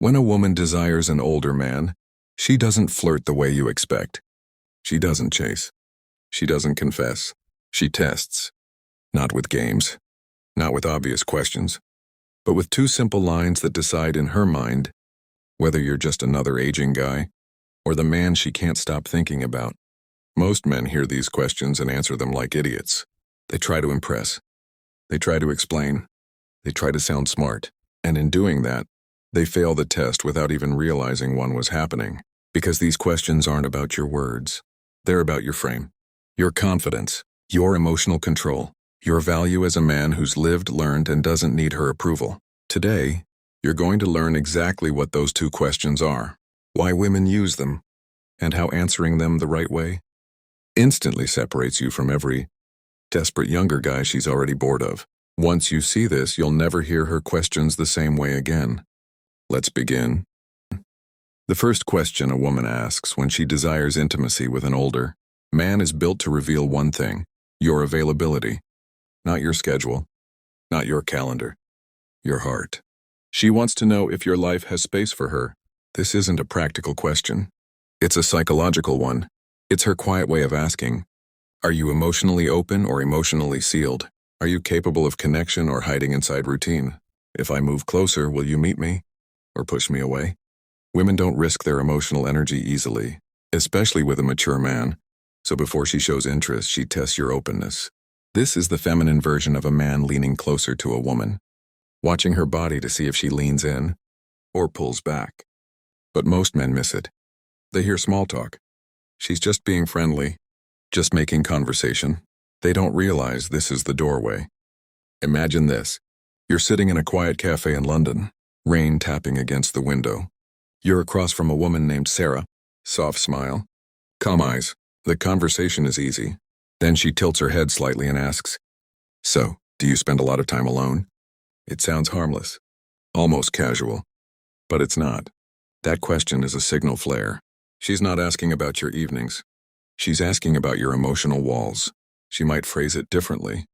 When a woman desires an older man, she doesn't flirt the way you expect. She doesn't chase. She doesn't confess. She tests. Not with games. Not with obvious questions. But with two simple lines that decide in her mind whether you're just another aging guy or the man she can't stop thinking about. Most men hear these questions and answer them like idiots. They try to impress. They try to explain. They try to sound smart. And in doing that, they fail the test without even realizing one was happening. Because these questions aren't about your words. They're about your frame, your confidence, your emotional control, your value as a man who's lived, learned, and doesn't need her approval. Today, you're going to learn exactly what those two questions are, why women use them, and how answering them the right way instantly separates you from every desperate younger guy she's already bored of. Once you see this, you'll never hear her questions the same way again. Let's begin. The first question a woman asks when she desires intimacy with an older man is built to reveal one thing: your availability. Not your schedule, not your calendar, your heart. She wants to know if your life has space for her. This isn't a practical question. It's a psychological one. It's her quiet way of asking, are you emotionally open or emotionally sealed? Are you capable of connection or hiding inside routine? If I move closer, will you meet me or push me away? Women don't risk their emotional energy easily, especially with a mature man. So before she shows interest, she tests your openness. This is the feminine version of a man leaning closer to a woman, watching her body to see if she leans in or pulls back. But most men miss it. They hear small talk. She's just being friendly, just making conversation. They don't realize this is the doorway. Imagine this. You're sitting in a quiet cafe in London, rain tapping against the window. You're across from a woman named Sarah. Soft smile. Calm eyes. The conversation is easy. Then she tilts her head slightly and asks, "So, do you spend a lot of time alone?" It sounds harmless, almost casual, but it's not. That question is a signal flare. She's not asking about your evenings. She's asking about your emotional walls. She might phrase it differently.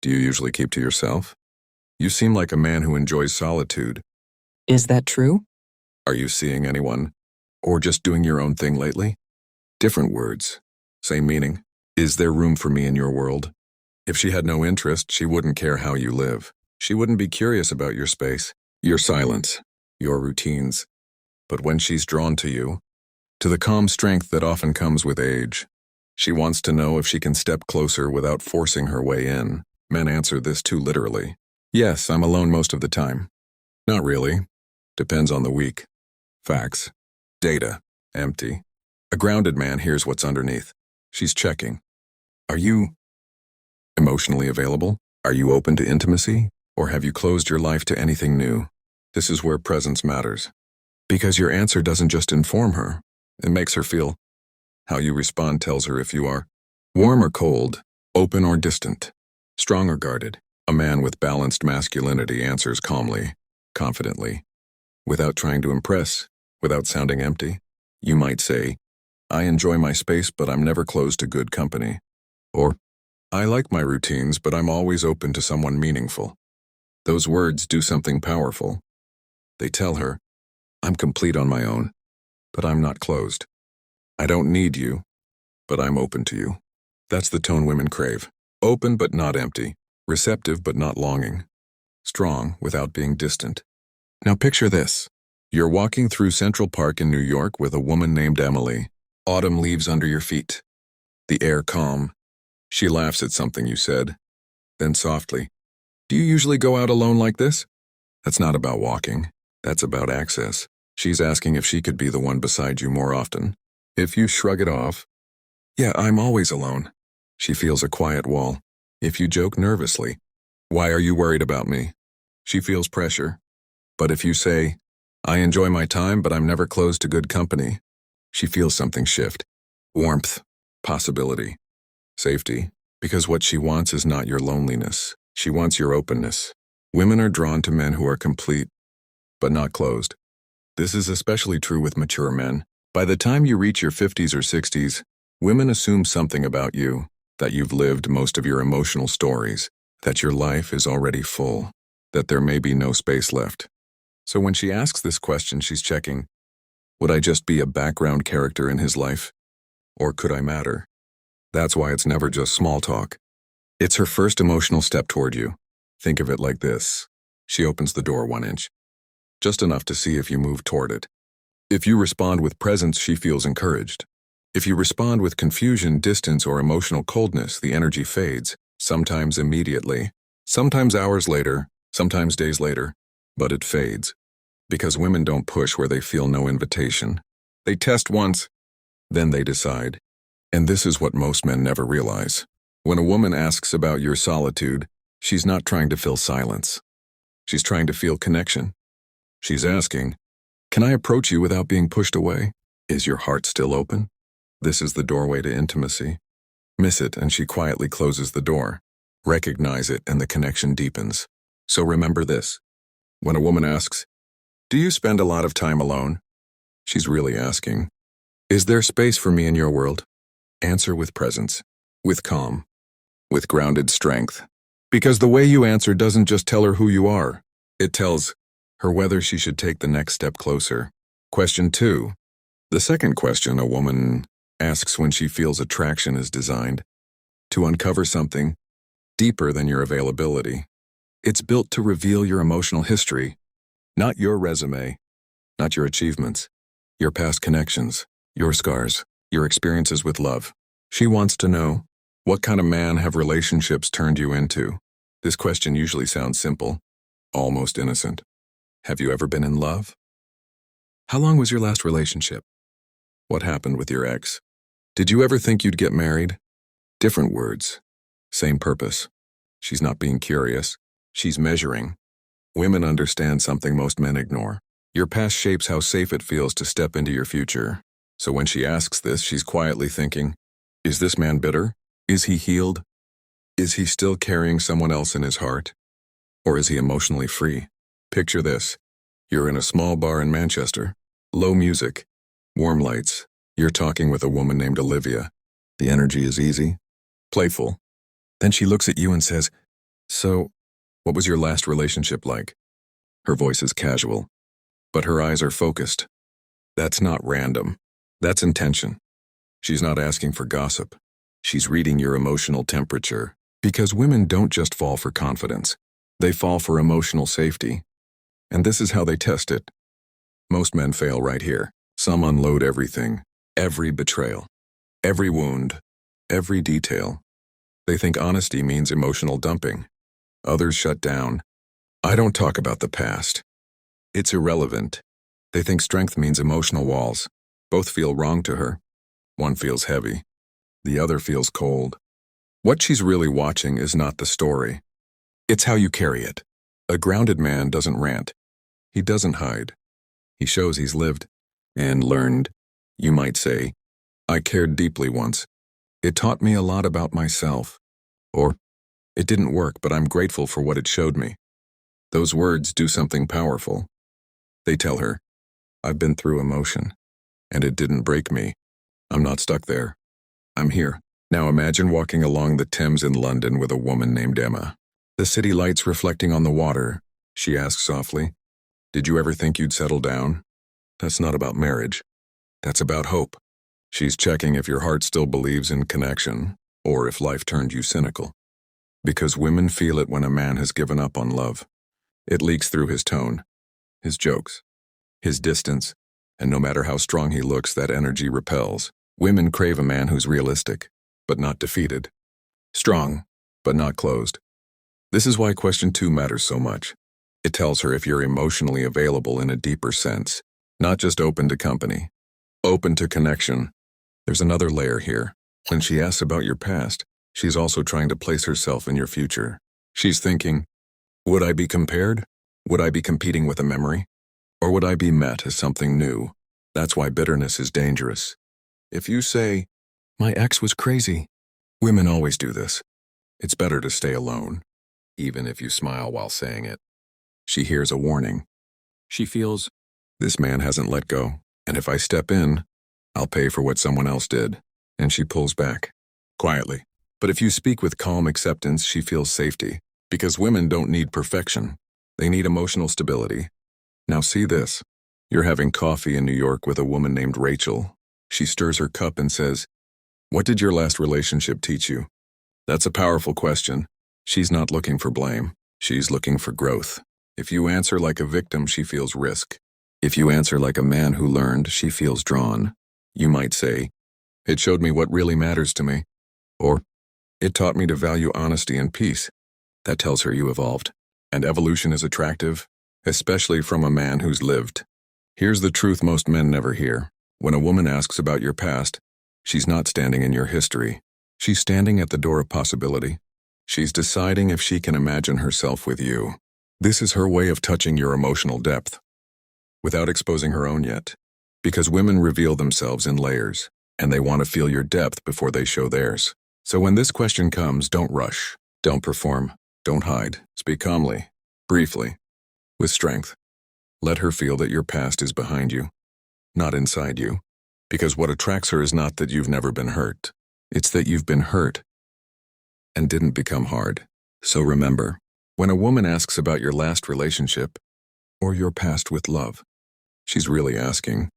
Do you usually keep to yourself? You seem like a man who enjoys solitude. Is that true? Are you seeing anyone? Or just doing your own thing lately? Different words, same meaning. Is there room for me in your world? If she had no interest, she wouldn't care how you live. She wouldn't be curious about your space, your silence, your routines. But when she's drawn to you, to the calm strength that often comes with age, she wants to know if she can step closer without forcing her way in. Men answer this too literally. Yes, I'm alone most of the time. Not really. Depends on the week. Facts. Data. Empty. A grounded man hears what's underneath. She's checking. Are you emotionally available? Are you open to intimacy? Or have you closed your life to anything new? This is where presence matters. Because your answer doesn't just inform her, it makes her feel. How you respond tells her if you are warm or cold, open or distant, strong or guarded. A man with balanced masculinity answers calmly, confidently, without trying to impress, without sounding empty. You might say, I enjoy my space, but I'm never closed to good company. Or, I like my routines, but I'm always open to someone meaningful. Those words do something powerful. They tell her, I'm complete on my own, but I'm not closed. I don't need you, but I'm open to you. That's the tone women crave. Open but not empty. Receptive but not longing. Strong without being distant. Now picture this. You're walking through Central Park in New York with a woman named Emily. Autumn leaves under your feet. The air calm. She laughs at something you said. Then softly, do you usually go out alone like this? That's not about walking. That's about access. She's asking if she could be the one beside you more often. If you shrug it off, yeah, I'm always alone. She feels a quiet wall. If you joke nervously, why are you worried about me? She feels pressure. But if you say, I enjoy my time, but I'm never closed to good company, she feels something shift. Warmth, possibility, safety. Because what she wants is not your loneliness. She wants your openness. Women are drawn to men who are complete, but not closed. This is especially true with mature men. By the time you reach your 50s or 60s, women assume something about you, that you've lived most of your emotional stories, that your life is already full, that there may be no space left. So when she asks this question, she's checking, would I just be a background character in his life? Or could I matter? That's why it's never just small talk. It's her first emotional step toward you. Think of it like this. She opens the door 1 inch, just enough to see if you move toward it. If you respond with presence, she feels encouraged. If you respond with confusion, distance, or emotional coldness, the energy fades, sometimes immediately, sometimes hours later, sometimes days later, but it fades. Because women don't push where they feel no invitation. They test once, then they decide. And this is what most men never realize. When a woman asks about your solitude, she's not trying to fill silence. She's trying to feel connection. She's asking, can I approach you without being pushed away? Is your heart still open? This is the doorway to intimacy. Miss it and she quietly closes the door. Recognize it and the connection deepens. So remember this. When a woman asks, do you spend a lot of time alone? She's really asking, is there space for me in your world? Answer with presence, with calm, with grounded strength. Because the way you answer doesn't just tell her who you are. It tells her whether she should take the next step closer. Question 2. The second question a woman asks when she feels attraction is designed to uncover something deeper than your availability. It's built to reveal your emotional history, not your resume, not your achievements, your past connections, your scars, your experiences with love. She wants to know, what kind of man have relationships turned you into? This question usually sounds simple, almost innocent. Have you ever been in love? How long was your last relationship? What happened with your ex? Did you ever think you'd get married? Different words, same purpose. She's not being curious, she's measuring. Women understand something most men ignore. Your past shapes how safe it feels to step into your future. So when she asks this, she's quietly thinking, is this man bitter? Is he healed? Is he still carrying someone else in his heart? Or is he emotionally free? Picture this. You're in a small bar in Manchester. Low music, warm lights. You're talking with a woman named Olivia. The energy is easy, playful. Then she looks at you and says, so, what was your last relationship like? Her voice is casual, but her eyes are focused. That's not random. That's intention. She's not asking for gossip. She's reading your emotional temperature. Because women don't just fall for confidence. They fall for emotional safety. And this is how they test it. Most men fail right here. Some unload everything, every betrayal, every wound, every detail. They think honesty means emotional dumping. Others shut down. I don't talk about the past. It's irrelevant. They think strength means emotional walls. Both feel wrong to her. One feels heavy. The other feels cold. What she's really watching is not the story. It's how you carry it. A grounded man doesn't rant. He doesn't hide. He shows he's lived and learned. You might say, I cared deeply once. It taught me a lot about myself. Or, it didn't work, but I'm grateful for what it showed me. Those words do something powerful. They tell her, I've been through emotion, and it didn't break me. I'm not stuck there. I'm here. Now imagine walking along the Thames in London with a woman named Emma. The city lights reflecting on the water. She asks softly, did you ever think you'd settle down? That's not about marriage. That's about hope. She's checking if your heart still believes in connection, or if life turned you cynical. Because women feel it when a man has given up on love. It leaks through his tone, his jokes, his distance, and no matter how strong he looks, that energy repels. Women crave a man who's realistic, but not defeated. Strong, but not closed. This is why question 2 matters so much. It tells her if you're emotionally available in a deeper sense, not just open to company, open to connection. There's another layer here. When she asks about your past, she's also trying to place herself in your future. She's thinking, would I be compared? Would I be competing with a memory? Or would I be met as something new? That's why bitterness is dangerous. If you say, my ex was crazy, women always do this. It's better to stay alone, even if you smile while saying it. She hears a warning. She feels, this man hasn't let go, and if I step in, I'll pay for what someone else did. And she pulls back, quietly. But if you speak with calm acceptance, she feels safety. Because women don't need perfection. They need emotional stability. Now see this. You're having coffee in New York with a woman named Rachel. She stirs her cup and says, "What did your last relationship teach you?" That's a powerful question. She's not looking for blame. She's looking for growth. If you answer like a victim, she feels risk. If you answer like a man who learned, she feels drawn. You might say, "It showed me what really matters to me." Or, "It taught me to value honesty and peace." That tells her you evolved. And evolution is attractive, especially from a man who's lived. Here's the truth most men never hear. When a woman asks about your past, she's not standing in your history. She's standing at the door of possibility. She's deciding if she can imagine herself with you. This is her way of touching your emotional depth, without exposing her own yet. Because women reveal themselves in layers, and they want to feel your depth before they show theirs. So when this question comes, don't rush, don't perform, don't hide. Speak calmly, briefly, with strength. Let her feel that your past is behind you, not inside you. Because what attracts her is not that you've never been hurt. It's that you've been hurt and didn't become hard. So remember, when a woman asks about your last relationship or your past with love, she's really asking,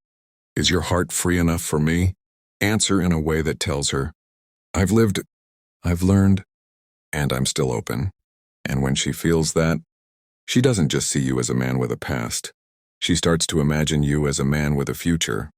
"Is your heart free enough for me?" Answer in a way that tells her, "I've lived, I've learned, and I'm still open." And when she feels that, she doesn't just see you as a man with a past. She starts to imagine you as a man with a future,